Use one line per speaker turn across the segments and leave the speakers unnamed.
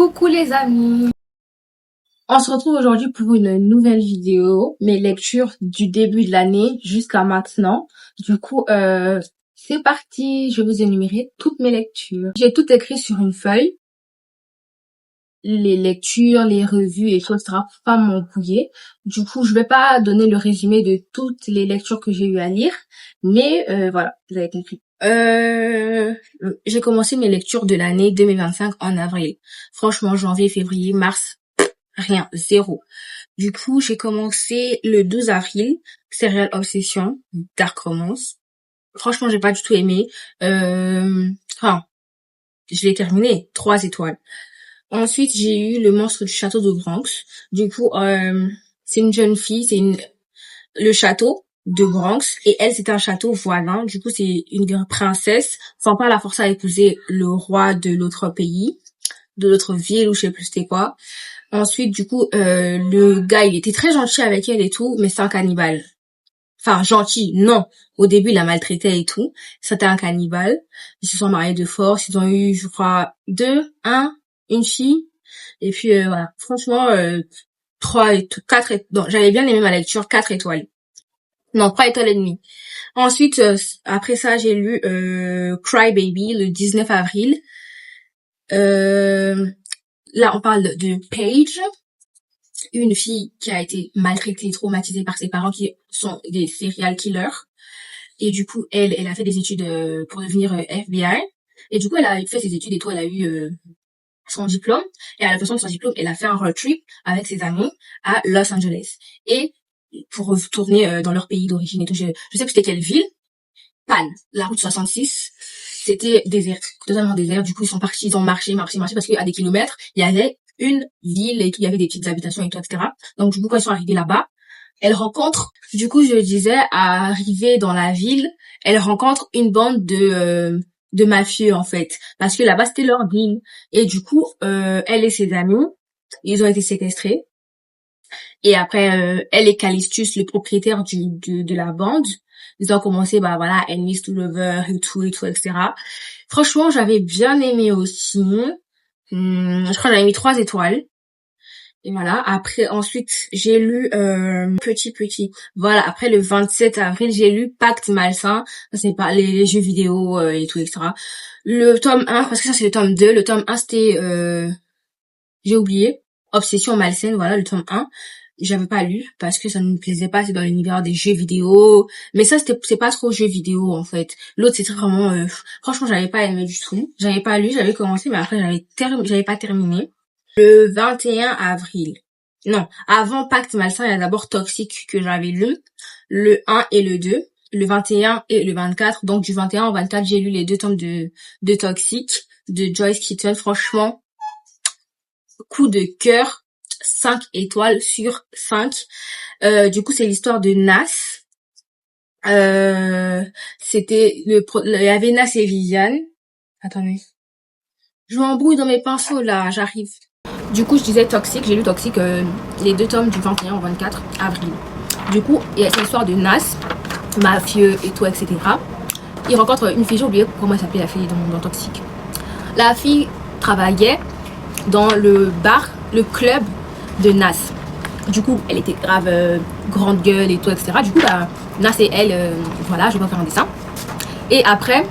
Coucou les amis. On se retrouve aujourd'hui pour une nouvelle vidéo, mes lectures du début de l'année jusqu'à maintenant. Du coup, c'est parti, je vais vous énumérer toutes mes lectures. J'ai tout écrit sur une feuille, les lectures, les revues et tout, etc. pour pas m'embrouiller. Du coup, je vais pas donner le résumé de toutes les lectures que j'ai eu à lire, mais voilà, vous avez compris. J'ai commencé mes lectures de l'année 2025 en avril. Franchement, janvier, février, mars, rien, zéro. Du coup, j'ai commencé le 12 avril, Serial Obsession, Dark Romance. Franchement, j'ai pas du tout aimé. Enfin, je l'ai terminé, 3 étoiles. Ensuite, j'ai eu Le Monstre du Château de Bronx. Du coup, c'est une jeune fille, le château de Bronx, et elle, c'est un château voisin. Du coup, c'est une princesse, sans pas la forcer à épouser le roi de l'autre pays, de l'autre ville, ou je sais plus c'était quoi. Ensuite, du coup, le gars, il était très gentil avec elle et tout, mais c'est un cannibale. Enfin, gentil, non. Au début, il la maltraitait et tout. C'était un cannibale. Ils se sont mariés de force. Ils ont eu, je crois, une fille. Et puis, voilà. Franchement, 4 non, j'avais bien aimé ma lecture, 4 étoiles. Non, 3 étoiles et demie. Ensuite, après ça, j'ai lu Cry Baby le 19 avril. Là, on parle de Paige, une fille qui a été maltraitée, traumatisée par ses parents qui sont des serial killers. Et du coup, elle a fait des études pour devenir FBI. Et du coup, elle a fait ses études et tout, elle a eu son diplôme. Et à la fin de son diplôme, elle a fait un road trip avec ses amis à Los Angeles. Et pour retourner dans leur pays d'origine et tout, je sais que c'était quelle ville. Panne, la route 66, c'était désert, totalement désert. Du coup, ils sont partis, ils ont marché parce qu'à des kilomètres, il y avait une ville et tout, il y avait des petites habitations et tout, etc. Donc, du coup, quand ils sont arrivés là-bas, elle rencontre, du coup, je disais, à arriver dans la ville, elle rencontre une bande de mafieux, en fait. Parce que là-bas, c'était leur ville. Et du coup, elle et ses amis, ils ont été séquestrés. Et après, elle et Callistus, le propriétaire de la bande, ils ont commencé, bah voilà, Enemies to Lover et tout, etc. Franchement, j'avais bien aimé aussi. Je crois que j'avais mis 3 étoiles. Et voilà. Après, ensuite, j'ai lu petit. Voilà. Après le 27 avril, j'ai lu Pacte malsain. Ça, c'est pas les jeux vidéo et tout, etc. Le tome 1, parce que ça c'est le tome 2. Le tome 1, c'était j'ai oublié. Obsession malsaine. Voilà, le tome 1. J'avais pas lu parce que ça ne me plaisait pas, c'est dans l'univers des jeux vidéo. Mais ça, c'est pas trop jeux vidéo, en fait. L'autre, c'était vraiment, franchement, j'avais pas aimé du tout. J'avais pas lu, j'avais commencé, mais après, j'avais pas terminé. Le 21 avril. Non, avant Pacte malsain, il y a d'abord Toxique que j'avais lu. Le 1 et le 2. Le 21 et le 24. Donc, du 21 au 24, j'ai lu les 2 tomes de Toxique, de Joyce Keaton. Franchement, coup de cœur. 5 étoiles sur 5. Du coup, c'est l'histoire de Nas. Il y avait Nas et Viviane. Attendez. Je m'embrouille dans mes pinceaux, là. J'arrive. Du coup, je disais Toxique. J'ai lu Toxique, les 2 tomes du 21 au 24 avril. Du coup, c'est l'histoire de Nas, mafieux et tout, etc. Il rencontre une fille, j'ai oublié comment elle s'appelait la fille dans Toxique. La fille travaillait dans le club de Nas. Du coup, elle était grave grande gueule et tout, etc. Du coup, bah, Nas et elle, voilà, je vais pas faire un dessin. Et après,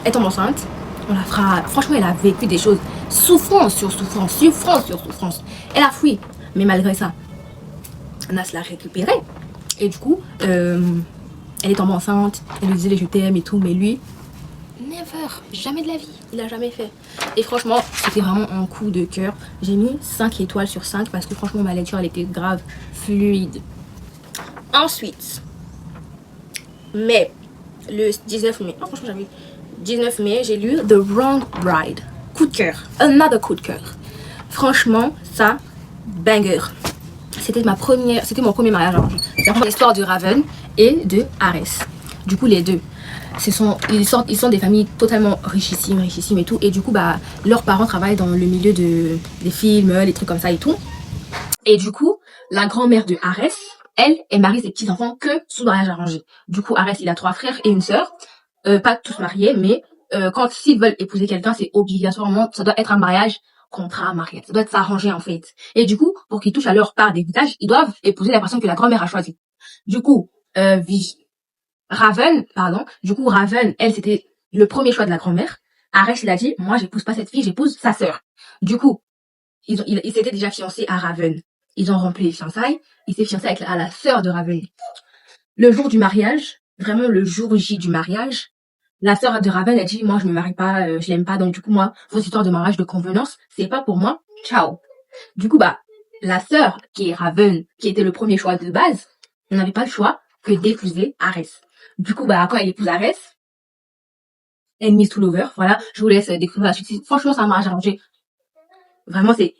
elle tombe enceinte. On la fera. Franchement, elle a vécu des choses. Souffrance sur souffrance. Elle a fui. Mais malgré ça, Nas l'a récupérée. Et du coup, elle est tombée enceinte. Elle lui disait je t'aime et tout. Mais lui, never, jamais de la vie, il a jamais fait. Et franchement, c'était vraiment un coup de cœur. J'ai mis 5 étoiles sur 5 parce que franchement, ma lecture, elle était grave fluide. Ensuite, le 19 mai, franchement, j'avais 19 mai, j'ai lu The Wrong Bride. Coup de cœur, another coup de cœur. Franchement, ça, banger. C'était mon premier mariage arrangé. C'est l'histoire de Raven et de Ares. Du coup, les deux. Ils sont des familles totalement richissimes et tout. Et du coup, bah, leurs parents travaillent dans le milieu des films, les trucs comme ça et tout. Et du coup, la grand-mère de Ares, elle marie ses petits-enfants que sous mariage arrangé. Du coup, Ares, il a 3 frères et une sœur. Pas tous mariés, mais quand s'ils veulent épouser quelqu'un, c'est obligatoirement, ça doit être un mariage contrat mariage. Ça doit être s'arranger en fait. Et du coup, pour qu'ils touchent à leur part d'héritage, ils doivent épouser la personne que la grand-mère a choisie. Du coup, Raven, elle, c'était le premier choix de la grand-mère. Arès, il a dit, moi, j'épouse pas cette fille, j'épouse sa sœur. Du coup, il s'était déjà fiancé à Raven. Ils ont rempli les fiançailles. Il s'est fiancé à la sœur de Raven. Le jour du mariage, vraiment le jour J du mariage, la sœur de Raven a dit, moi, je me marie pas, je l'aime pas, donc du coup, moi, vos histoires de mariage de convenance, c'est pas pour moi. Ciao. Du coup, la sœur, qui est Raven, qui était le premier choix de base, n'avait pas le choix que d'épouser Arès. Du coup, quand elle épouse Arès, Enemies to Lover, voilà, je vous laisse découvrir la suite. Franchement, c'est un mariage arrangé. Vraiment, c'est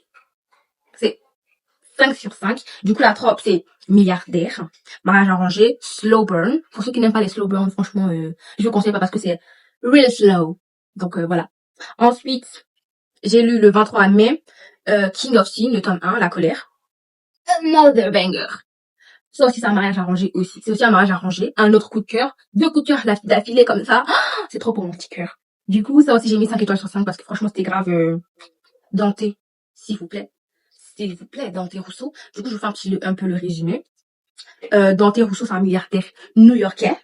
5 sur 5. Du coup, la trope, c'est milliardaire, mariage arrangé, slow burn. Pour ceux qui n'aiment pas les slow burn, franchement, je vous conseille pas parce que c'est real slow. Donc, voilà. Ensuite, j'ai lu le 23 mai, King of Sin, le tome 1, La colère. Another banger. Ça aussi, c'est un mariage arrangé aussi. C'est aussi un mariage arrangé. Un autre coup de cœur. 2 coups de cœur d'affilée comme ça. C'est trop pour mon petit cœur. Du coup, ça aussi, j'ai mis 5 étoiles sur 5 parce que franchement, c'était grave Dante, s'il vous plaît. S'il vous plaît, Dante Rousseau. Du coup, je vous fais un peu le résumé. Dante Rousseau, c'est un milliardaire new-yorkais.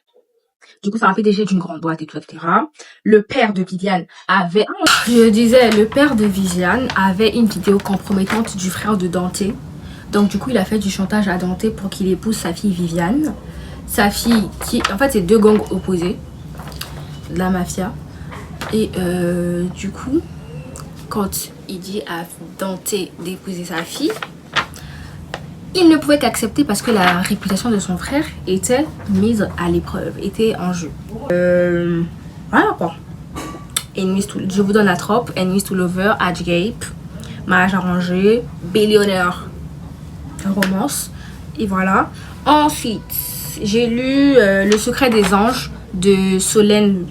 Du coup, c'est un PDG d'une grande boîte et tout, etc. Le père de Viviane avait... le père de Viviane avait une vidéo compromettante du frère de Dante. Donc, du coup, il a fait du chantage à Dante pour qu'il épouse sa fille Viviane. Sa fille, en fait, c'est 2 gangs opposés de la mafia. Et du coup, quand il dit à Dante d'épouser sa fille, il ne pouvait qu'accepter parce que la réputation de son frère était mise à l'épreuve, était en jeu. Voilà quoi. Je vous donne la trope. Enemies to Lover, Gape, mariage arrangé, billionnaire, romance. Et voilà. Ensuite, j'ai lu Le secret des anges de Solène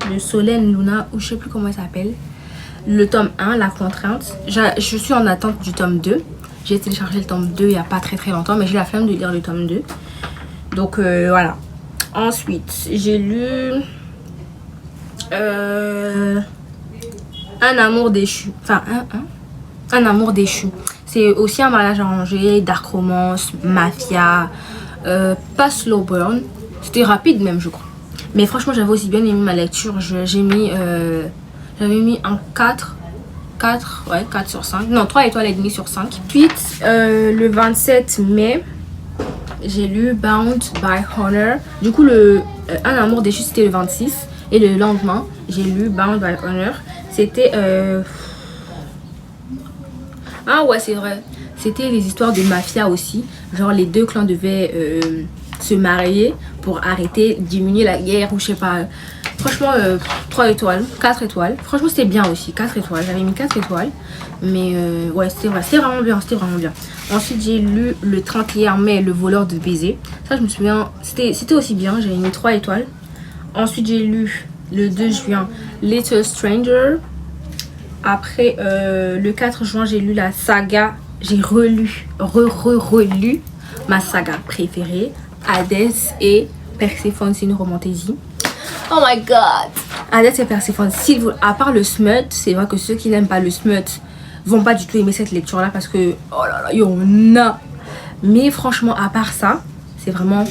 Luna, ou je sais plus comment elle s'appelle. Le tome 1, La contrainte. Je suis en attente du tome 2. J'ai téléchargé le tome 2 il n'y a pas très longtemps, mais j'ai la flemme de lire le tome 2. Donc voilà. Ensuite, j'ai lu Un amour déchu. Enfin, un amour déchu. C'est aussi un mariage arrangé, dark romance, mafia, pas slow burn. C'était rapide même, je crois. Mais franchement, j'avais aussi bien aimé ma lecture. J'avais mis un 4 sur 5. Non, 3 étoiles et demie sur 5. Ensuite, le 27 mai, j'ai lu Bound by Honor. Du coup, Un amour déchu, c'était le 26. Et le lendemain, j'ai lu Bound by Honor. C'était... Ah ouais, c'est vrai. C'était les histoires de mafia aussi. Genre, les 2 clans devaient se marier pour arrêter, diminuer la guerre ou je sais pas. Franchement, 3 étoiles, 4 étoiles. Franchement, c'était bien aussi, 4 étoiles. J'avais mis 4 étoiles. Mais ouais, c'était vraiment bien, Ensuite, j'ai lu le 31 mai, Le voleur de baisers. Ça, je me souviens, c'était aussi bien. J'avais mis 3 étoiles. Ensuite, j'ai lu le 2 juin, Little Stranger. Après, le 4 juin, j'ai lu la saga. J'ai relu ma saga préférée, Hadès et Perséphone, c'est une romantaisie. Oh my god! Hadès et Perséphone, à part le smut, c'est vrai que ceux qui n'aiment pas le smut vont pas du tout aimer cette lecture là parce que oh là là, il y en a. Mais franchement, à part ça, c'est vraiment.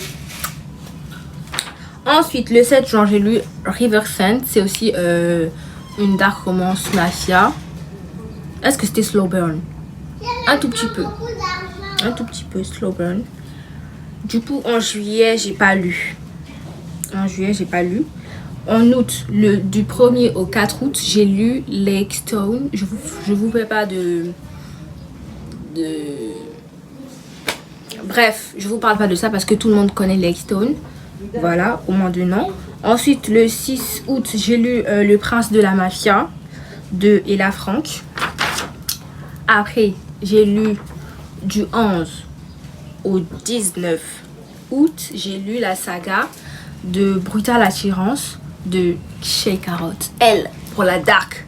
Ensuite, le 7 juin, j'ai lu River Sand, c'est aussi une dark romance mafia. Est-ce que c'était slow burn? Un tout petit peu slow burn. Du coup, en juillet, j'ai pas lu. En août, du 1er au 4 août, j'ai lu Lake Stone. Je vous fais pas Bref, je vous parle pas de ça parce que tout le monde connaît Lake Stone. Voilà, au moins 2 noms. Ensuite, le 6 août, j'ai lu Le prince de la mafia de Ella Frank. Après, j'ai lu du 11 au 19 août, j'ai lu la saga de Brutale Attirance de Shay Carotte. Elle, pour la dark.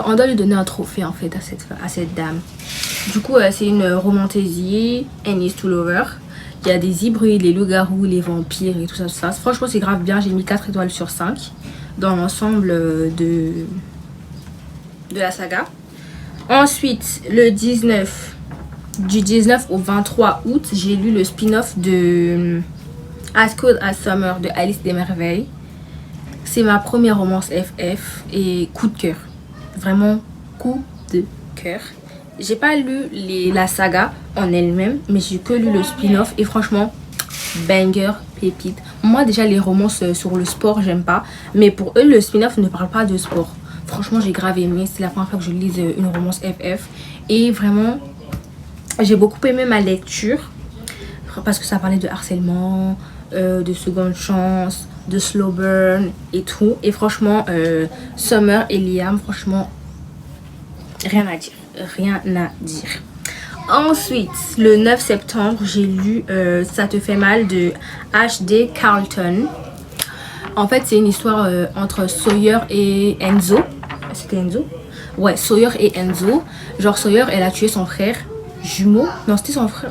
On doit lui donner un trophée en fait à cette dame. Du coup, c'est une romantaisie, Enemies to Lover. Il y a des hybrides, les loups-garous, les vampires et tout ça, tout ça. Franchement, c'est grave bien. J'ai mis 4 étoiles sur 5 dans l'ensemble de la saga. Ensuite, du 19 au 23 août, j'ai lu le spin-off de As Cold as Summer de Alice des Merveilles. C'est ma première romance FF et coup de cœur. Vraiment coup de cœur. J'ai pas lu la saga en elle-même, mais j'ai que lu le spin-off et franchement, banger, pépite. Moi déjà les romances sur le sport, j'aime pas, mais pour eux le spin-off ne parle pas de sport. Franchement, j'ai grave aimé. C'est la première fois que je lise une romance FF et vraiment, j'ai beaucoup aimé ma lecture parce que ça parlait de harcèlement, de seconde chance, de slow burn et tout. Et franchement, Summer et Liam, franchement, rien à dire. Rien à dire. Ensuite, le 9 septembre, j'ai lu Ça te fait mal de H.D. Carlton. En fait, c'est une histoire entre Sawyer et Enzo. C'était Enzo? Ouais, Sawyer et Enzo. Genre, Sawyer, elle a tué son frère jumeau. Non, c'était son frère.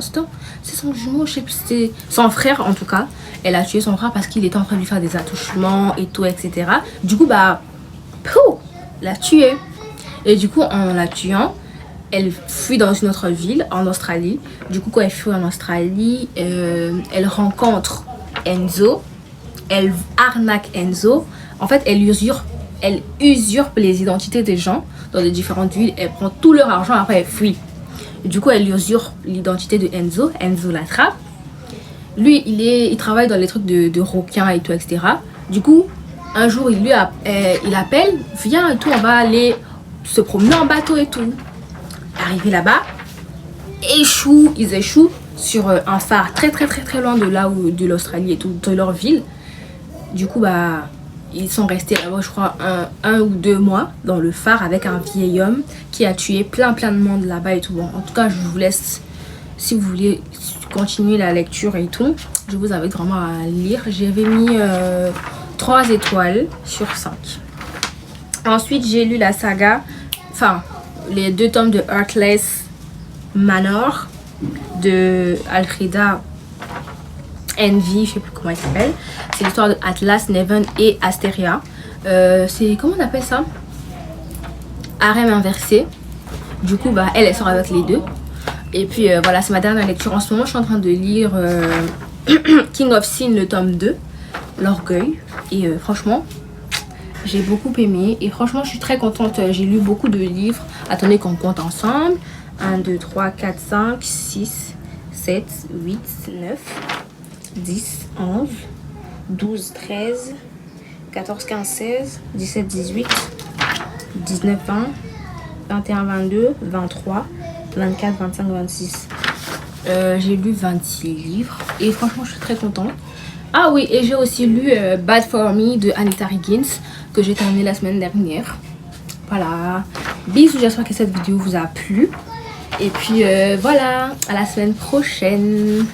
C'est son jumeau, je sais plus. C'était son frère, en tout cas. Elle a tué son frère parce qu'il était en train de lui faire des attouchements et tout, etc. Du coup, bah, pouf, l'a tué. Et du coup, en la tuant, elle fuit dans une autre ville, en Australie. Du coup, quand elle fuit en Australie, elle rencontre Enzo. Elle arnaque Enzo. En fait, elle usurpe les identités des gens dans les différentes villes. Elle prend tout leur argent, après elle fuit. Du coup, elle usurpe l'identité de Enzo. Enzo l'attrape. Lui, il travaille dans les trucs de requins et tout, etc. Du coup, un jour, il appelle, viens et tout, on va aller se promener en bateau et tout. Arrivé là-bas, ils échouent sur un phare très loin de là où de l'Australie et tout, de leur ville. Du coup, bah, ils sont restés là-bas, je crois, un ou 2 mois dans le phare avec un vieil homme qui a tué plein de monde là-bas et tout. Bon, en tout cas, je vous laisse, si vous voulez continuer la lecture et tout, je vous invite vraiment à lire. J'avais mis 3 étoiles sur 5. Ensuite, j'ai lu la saga, enfin, les 2 tomes de Heartless Manor de Alfreda Envy, je sais plus comment elle s'appelle. C'est l'histoire de Atlas, Neven et Asteria. C'est, comment on appelle ça? Harem inversé. Du coup, bah, elle sort avec les 2. Et puis voilà, c'est ma dernière lecture. En ce moment, je suis en train de lire King of Sin, le tome 2, L'Orgueil. Et franchement, j'ai beaucoup aimé. Et franchement, je suis très contente. J'ai lu beaucoup de livres. Attendez qu'on compte ensemble. 1, 2, 3, 4, 5, 6, 7, 8, 9, 10, 11, 12, 13, 14, 15, 16, 17, 18, 19, 20, 21, 22, 23, 24, 25, 26. J'ai lu 26 livres et franchement, je suis très contente. Ah oui, et j'ai aussi lu Bad for Me de Anita Higgins que j'ai terminé la semaine dernière. Voilà. Bisous, j'espère que cette vidéo vous a plu. Et puis voilà, à la semaine prochaine.